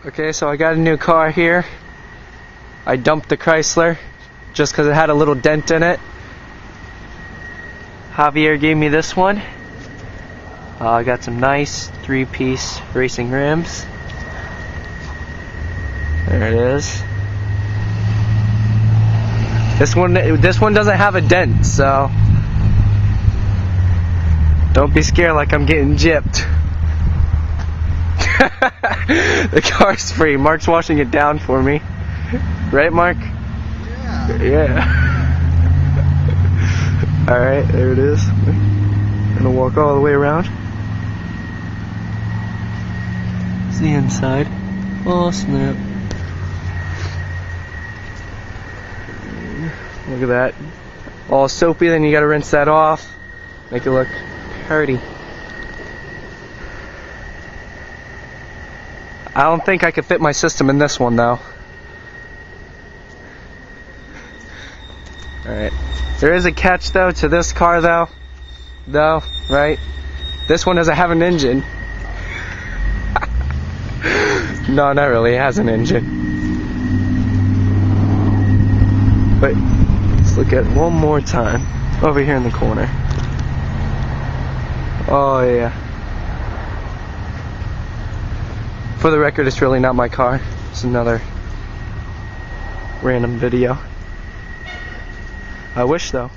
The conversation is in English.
Okay, so I got a new car here. I dumped the Chrysler just because it had a little dent in it. Javier gave me this one. I got some nice 3-piece racing rims. There it is. This one doesn't have a dent, so don't be scared like I'm getting gypped. The car's free. Mark's washing it down for me. Right, Mark? Yeah. Yeah. Alright, there it is. Gonna walk all the way around. It's the inside. Oh, snap. Look at that. All soapy, then you gotta rinse that off. Make it look pretty. I don't think I could fit my system in this one though. Alright. There is a catch though to this car though. Right? This one doesn't have an engine. No, not really. It has an engine. But let's look at it one more time. Over here in the corner. Oh yeah. For the record, it's really not my car. It's another random video. I wish though.